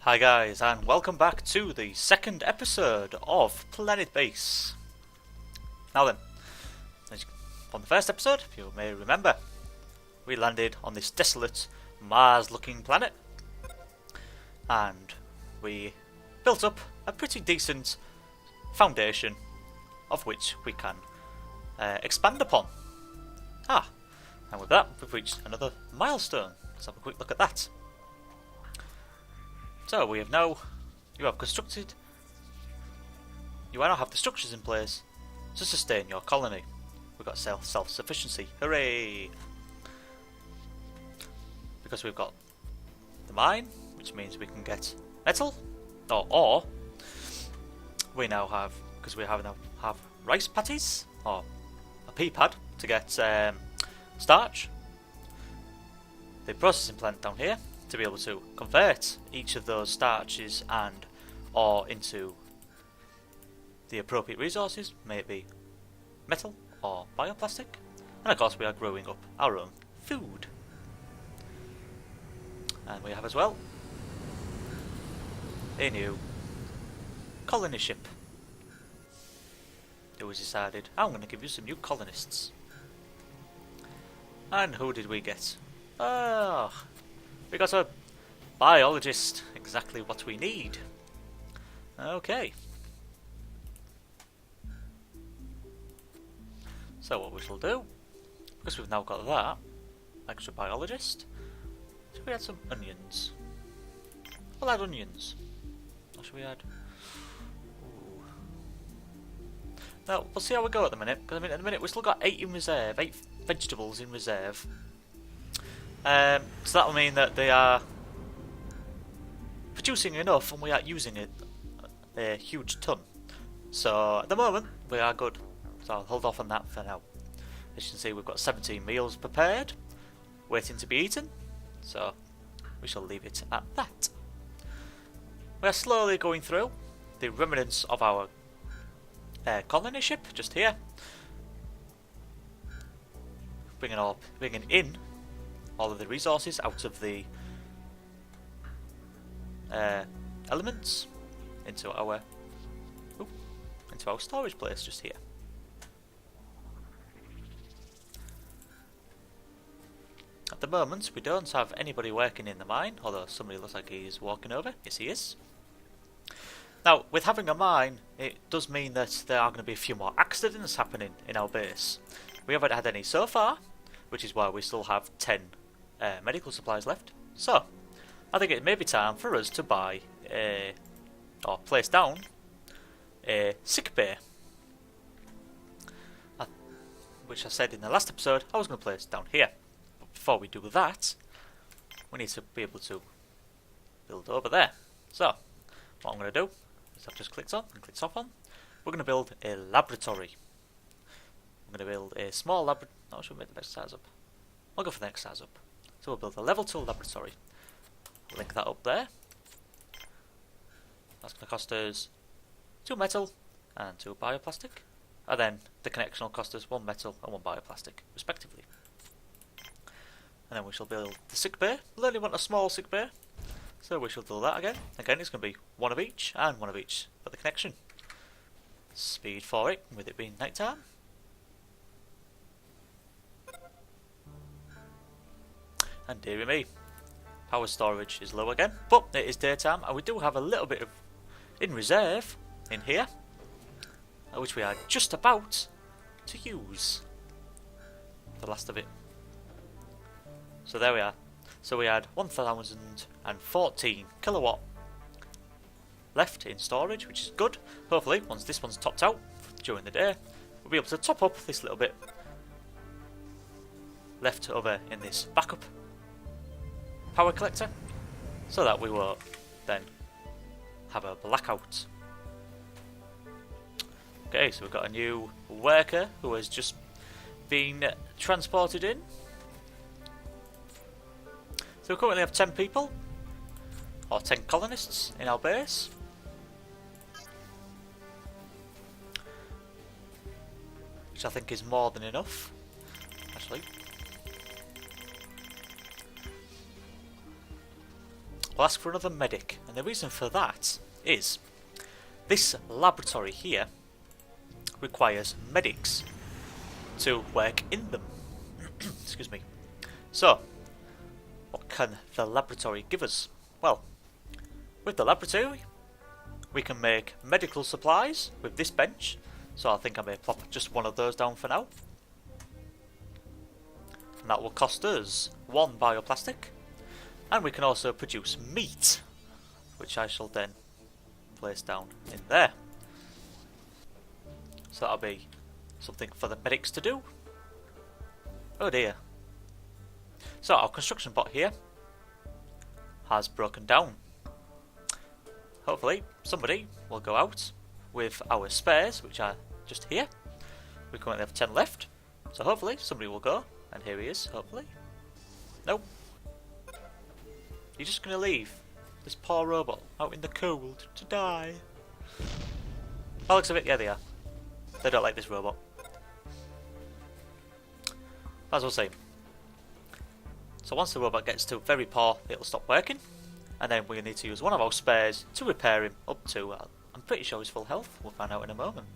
Hi guys, and welcome back to the second episode of Planetbase. Now then, from the first episode, if you may remember, we landed on this desolate Mars-looking planet, and we built up a pretty decent foundation of which we can expand upon. And with that, we've reached another milestone. Let's have a quick look at that. So you now have the structures in place to sustain your colony. We've got self-sufficiency, hooray! Because we've got the mine, which means we can get metal, or we now have, because we now have rice patties, or a pea pad to get starch. The processing plant down here, to be able to convert each of those starches or into the appropriate resources, maybe metal or bioplastic, and of course we are growing up our own food. And we have as well a new colony ship who has decided, I'm going to give you some new colonists. And who did we get? We got a biologist, exactly what we need. Okay. So what we shall do, because we've now got that extra biologist, should we add some onions? We'll add onions. Or should we add? Ooh. Now we'll see how we go at the minute. Because at the minute we've still got 8 in reserve, 8 vegetables in reserve. So that will mean that they are producing enough and we are using it a huge ton. So at the moment we are good. So I'll hold off on that for now. As you can see, we've got 17 meals prepared, waiting to be eaten. So we shall leave it at that. We are slowly going through the remnants of our colony ship just here, bringing in all of the resources out of the elements into our storage place just here. At the moment we don't have anybody working in the mine, although somebody looks like he's walking over. Yes, he is. Now, with having a mine, it does mean that there are going to be a few more accidents happening in our base. We haven't had any so far, which is why we still have 10 medical supplies left. So I think it may be time for us to buy or place down a sick bay, which I said in the last episode I was going to place down here. But before we do that, we need to be able to build over there. So what I'm going to do is I've just clicked on and clicked off on. We're going to build a laboratory. I'm going to build a small laboratory. No, should we make the next size up? I'll go for the next size up. So we'll build a level 2 laboratory. Link that up there. That's going to cost us 2 metal and 2 bioplastic. And then the connection will cost us 1 metal and 1 bioplastic, respectively. And then we shall build the sick bay. We'll only want a small sick bay, so we shall do that again. Again, it's going to be 1 of each and 1 of each for the connection. Speed for it, with it being night time. And dearie me, power storage is low again, but it is daytime and we do have a little bit of in reserve in here, which we are just about to use the last of it. So there we are. So we had 1014 kilowatt left in storage, which is good. Hopefully once this one's topped out during the day, we'll be able to top up this little bit left over in this backup power collector, so that we won't then have a blackout. Okay, so we've got a new worker who has just been transported in. So we currently have 10 people, or 10 colonists in our base. Which I think is more than enough, actually. we'll ask for another medic. And the reason for that is this laboratory here requires medics to work in them. Excuse me. So, what can the laboratory give us? Well, with the laboratory, we can make medical supplies with this bench. So I think I may plop just one of those down for now. And that will cost us 1 bioplastic. And we can also produce meat, which I shall then place down in there. So that'll be something for the medics to do. Oh dear. So our construction bot here has broken down. Hopefully somebody will go out with our spares, which are just here. We currently have 10 left. So hopefully somebody will go. And here he is, hopefully. Nope. You're just going to leave this poor robot out in the cold to die. By the looks of it, yeah they are. They don't like this robot. As I was saying. So once the robot gets to very poor, it'll stop working. And then we need to use one of our spares to repair him up to, I'm pretty sure he's full health. We'll find out in a moment.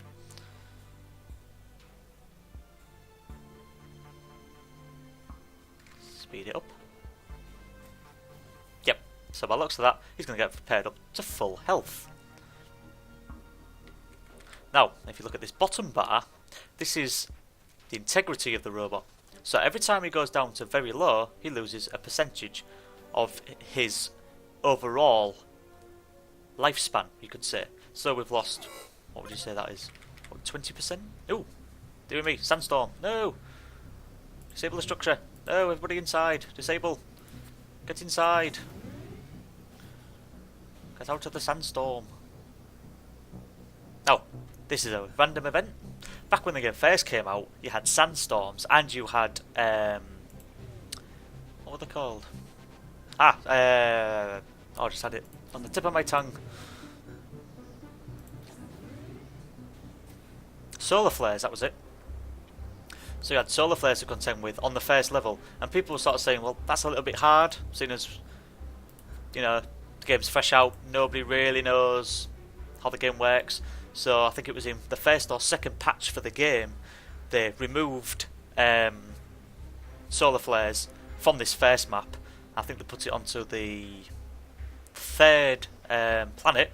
Speed it up. Yep, so by the looks of that, he's going to get repaired up to full health. Now, if you look at this bottom bar, this is the integrity of the robot. So every time he goes down to very low, he loses a percentage of his overall lifespan, you could say. So we've lost, what would you say that is? What, 20%? Ooh, dear me, sandstorm, no! Disable the structure, no, everybody inside, disable, get inside. Get out of the sandstorm. Now, this is a random event. Back when the game first came out, you had sandstorms and you had, what were they called? I just had it on the tip of my tongue. Solar flares, that was it. So you had solar flares to contend with on the first level, and people were sort of saying, well, that's a little bit hard, seeing as, you know, the game's fresh out, nobody really knows how the game works. So I think it was in the first or second patch for the game, they removed solar flares from this first map. I think they put it onto the third planet,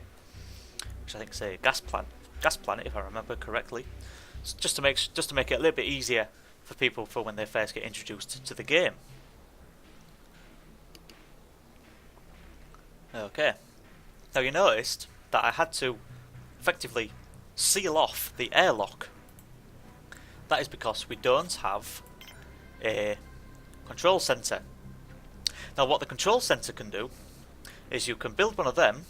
which I think is a gas planet, if I remember correctly. So just to make it a little bit easier for people for when they first get introduced to the game. Okay. Now you noticed that I had to effectively seal off the airlock. That is because we don't have a control centre. Now what the control centre can do is you can build one of them,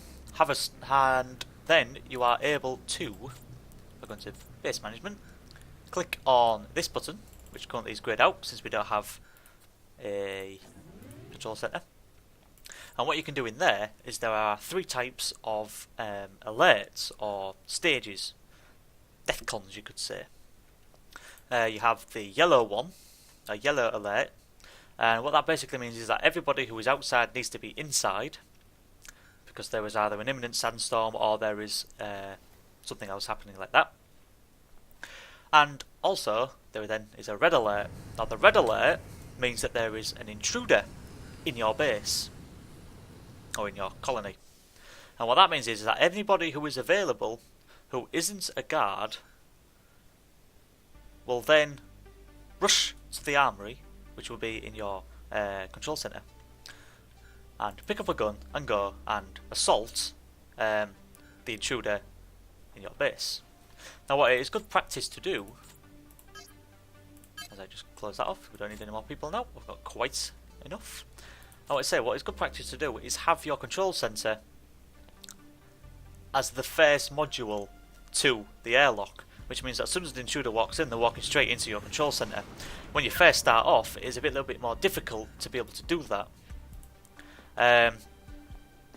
and then you are able to, we're going to base management, click on this button, which currently is greyed out since we don't have a control centre. And what you can do in there is there are 3 types of alerts or stages, defcons you could say. You have the yellow one, a yellow alert, and what that basically means is that everybody who is outside needs to be inside, because there is either an imminent sandstorm or there is something else happening like that. And also there then is a red alert. Now the red alert means that there is an intruder in your base, or in your colony. And what that means is that anybody who is available who isn't a guard will then rush to the armory, which will be in your control centre, and pick up a gun and go and assault the intruder in your base. Now what it is good practice to do, as I just close that off, we don't need any more people now, we've got quite enough. I would say what is good practice to do is have your control centre as the first module to the airlock, which means that as soon as the intruder walks in, they're walking straight into your control centre. When you first start off, it is a little bit more difficult to be able to do that,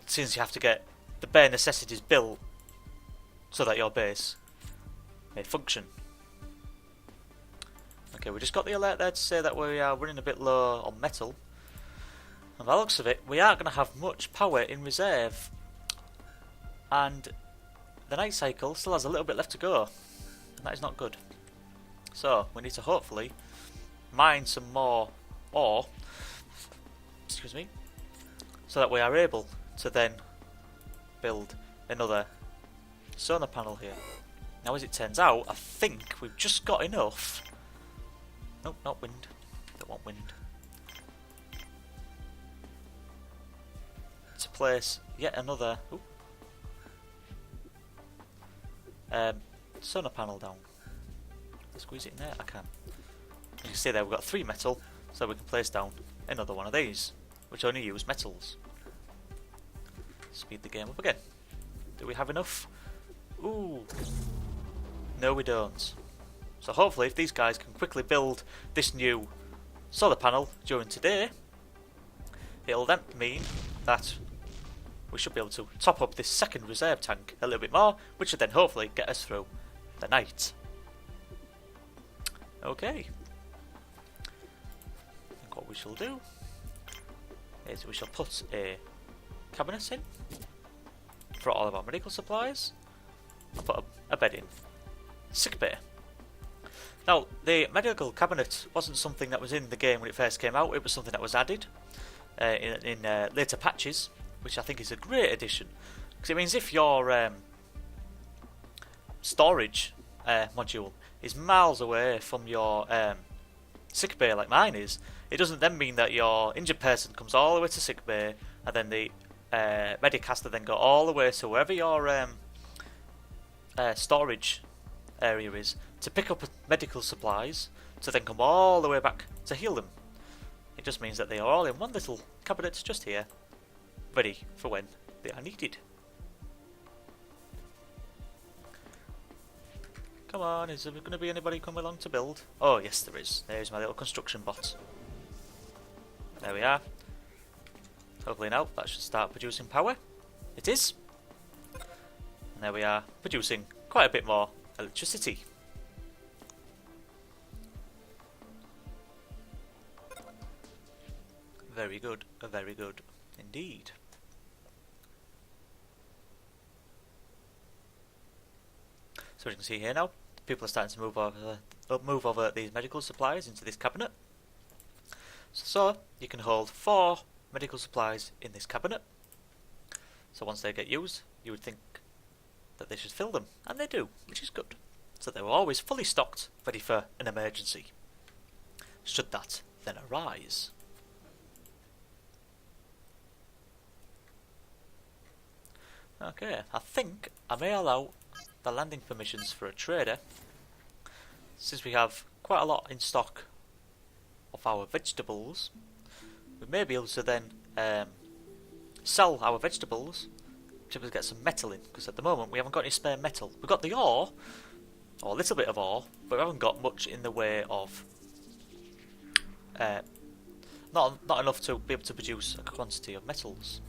since you have to get the bare necessities built so that your base may function. Okay, we just got the alert there to say that we are running a bit low on metal. And by the looks of it, we aren't going to have much power in reserve. And the night cycle still has a little bit left to go. And that is not good. So, we need to hopefully mine some more ore. Excuse me. So that we are able to then build another solar panel here. Now, as it turns out, I think we've just got enough. Nope, not wind. Don't want wind. To place yet another solar panel down. Let's squeeze it in there. I can. You can see there we've got 3 metal, so we can place down another one of these, which only use metals. Speed the game up again. Do we have enough? Ooh. No, we don't. So hopefully, if these guys can quickly build this new solar panel during today, it'll then mean that we should be able to top up this second reserve tank a little bit more, which should then hopefully get us through the night. Okay. I think what we shall do is we shall put a cabinet in for all of our medical supplies. I'll put a bed in. Sick bay. Now, the medical cabinet wasn't something that was in the game when it first came out. It was something that was added in later patches, which I think is a great addition. Because it means if your storage module is miles away from your sick bay like mine is, it doesn't then mean that your injured person comes all the way to sick bay and then the medic has to then go all the way to wherever your storage area is to pick up medical supplies to then come all the way back to heal them. It just means that they are all in one little cabinet just here, ready for when they are needed. Come on, is there going to be anybody coming along to build? Oh yes, there is. There's my little construction bot. There we are. Hopefully now that should start producing power. It is. And there we are, producing quite a bit more electricity. Very good, very good indeed. So as you can see here now, people are starting to move over these medical supplies into this cabinet. So you can hold 4 medical supplies in this cabinet. So once they get used, you would think that they should fill them, and they do, which is good. So they were always fully stocked, ready for an emergency, should that then arise. Okay, I think I may allow the landing permissions for a trader, since we have quite a lot in stock of our vegetables. We may be able to then sell our vegetables to be able to get some metal in, because at the moment we haven't got any spare metal. We've got the ore, or a little bit of ore, but we haven't got much in the way of not enough to be able to produce a quantity of metals.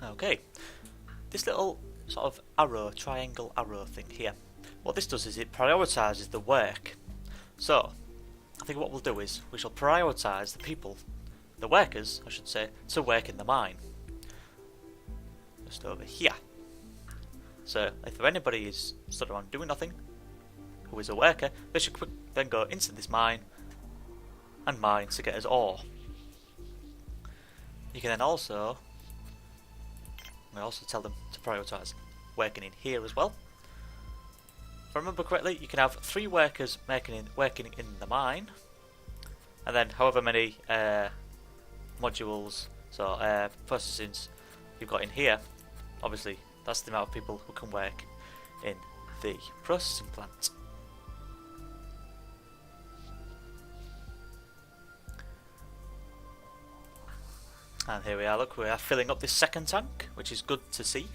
Okay, this little sort of arrow, triangle arrow thing here, what this does is it prioritises the work. So I think what we'll do is we shall prioritise the people, the workers I should say, to work in the mine. Just over here. So if anybody is stood around doing nothing, who is a worker, they should then go into this mine and mine to get us ore. You can then also tell them to prioritise working in here as well. If I remember correctly, you can have 3 workers working in the mine, and then however many modules, so processing you've got in here. Obviously, that's the amount of people who can work in the processing plant. And here we are, look, we are filling up this second tank, which is good to see.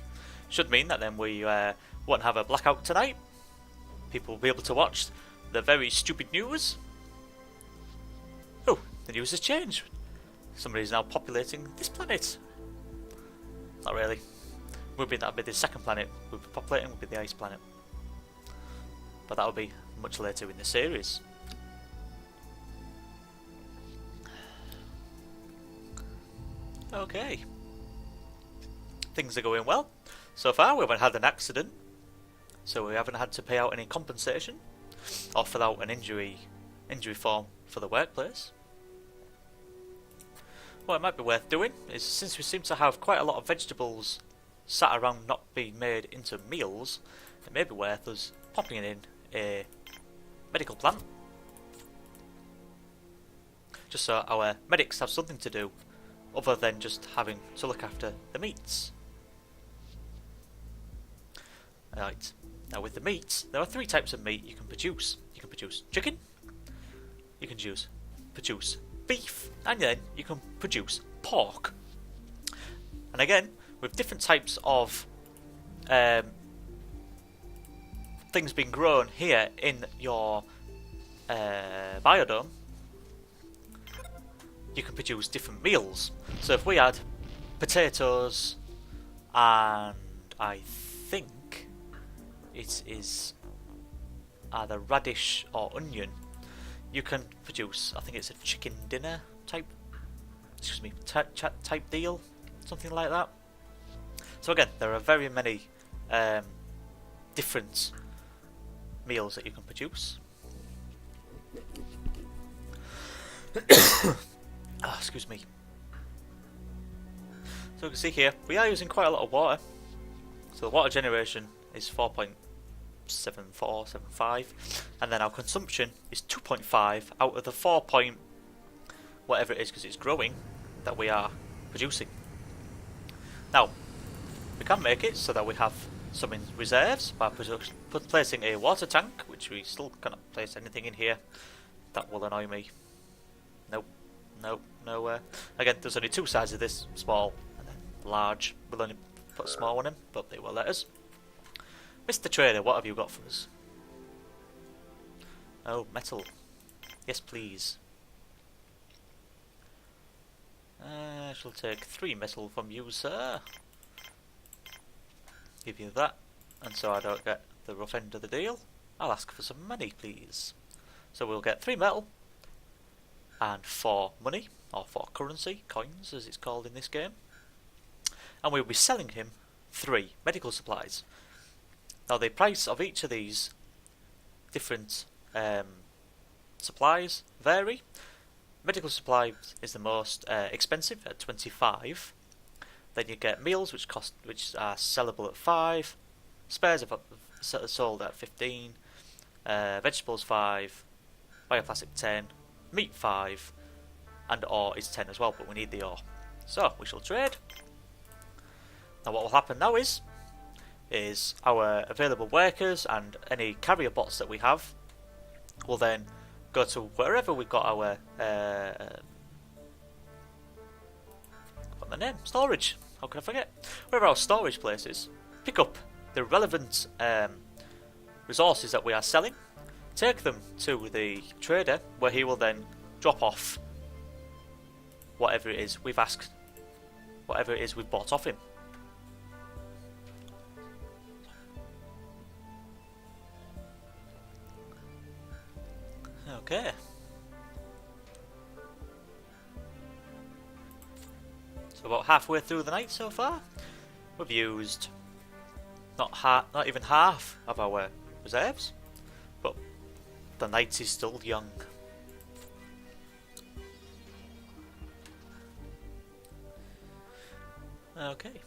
Should mean that then we won't have a blackout tonight. People will be able to watch the very stupid news. Oh, the news has changed. Somebody's now populating this planet. Not really. That'll be the second planet we'll be populating, will be the ice planet. But that'll be much later in the series. Okay. Things are going well. So far we haven't had an accident, so we haven't had to pay out any compensation or fill out an injury form for the workplace. What it might be worth doing is, since we seem to have quite a lot of vegetables sat around not being made into meals, it may be worth us popping in a medical plant, just so our medics have something to do other than just having to look after the meats. Right, now with the meats, there are 3 types of meat you can produce. You can produce chicken, you can produce beef, and then you can produce pork. And again, with different types of things being grown here in your biodome, you can produce different meals. So if we had potatoes and I think it is either radish or onion, you can produce, I think it's a chicken dinner type, type deal, something like that. So again, there are very many different meals that you can produce. Excuse me. So you can see here, we are using quite a lot of water. So the water generation is 4.7475, and then our consumption is 2.5 out of the 4 point whatever it is, because it's growing, that we are producing. Now, we can make it so that we have some in reserves by placing a water tank, which we still cannot place anything in here. That will annoy me. Nope, nope, nowhere. Again, there's only 2 sides of this, small and then large. We'll only put a small one in, but they will let us. Mr. Trader, what have you got for us? Oh, metal. Yes, please. I shall take 3 metal from you, sir. Give you that, and so I don't get the rough end of the deal, I'll ask for some money, please. So we'll get 3 metal and 4 money, or 4 currency, coins as it's called in this game. And we'll be selling him 3 medical supplies. Now the price of each of these different supplies vary. Medical supplies is the most expensive at 25. Then you get meals, which are sellable at 5. Spares are sold at 15. Vegetables 5. Bioplastic 10. Meat 5. And ore is 10 as well, but we need the ore. So we shall trade. Now what will happen now is our available workers and any carrier bots that we have will then go to wherever we've got our what's the name? Storage. How can I forget? Wherever our storage place is, pick up the relevant resources that we are selling, take them to the trader, where he will then drop off whatever it is we've asked, whatever it is we've bought off him. Okay. So about halfway through the night so far, we've used not even half of our reserves, but the night is still young. Okay.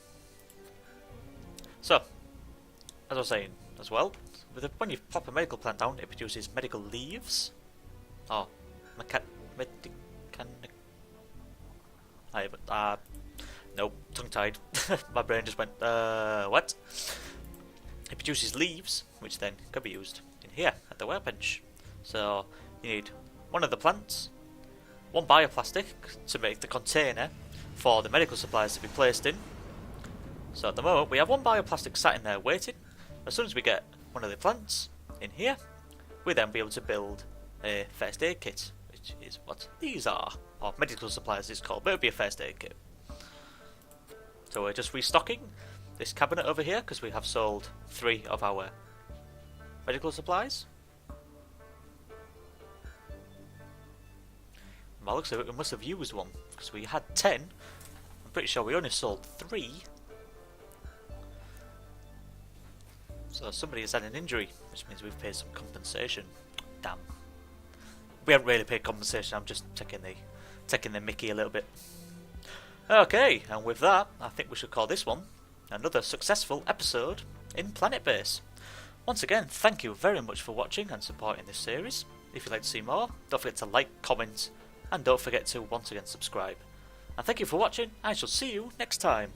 So, as I was saying as well, when you pop a medical plant down, it produces medical leaves. Oh, nope, tongue-tied. My brain just went, what? It produces leaves, which then can be used in here at the workbench. So you need one of the plants, 1 bioplastic to make the container for the medical supplies to be placed in. So at the moment we have 1 bioplastic sat in there waiting. As soon as we get one of the plants in here, we then be able to build a first aid kit, which is what these are, or medical supplies it's called, but it would be a first aid kit. So we're just restocking this cabinet over here because we have sold 3 of our medical supplies. By the looks of it, we must have used one because we had 10 and pretty sure we only sold 3. So somebody has had an injury, which means we've paid some compensation. Damn. We haven't really paid compensation, I'm just taking the mickey a little bit. Okay, and with that, I think we should call this one another successful episode in Planetbase. Once again, thank you very much for watching and supporting this series. If you'd like to see more, don't forget to like, comment, and don't forget to once again subscribe. And thank you for watching, I shall see you next time.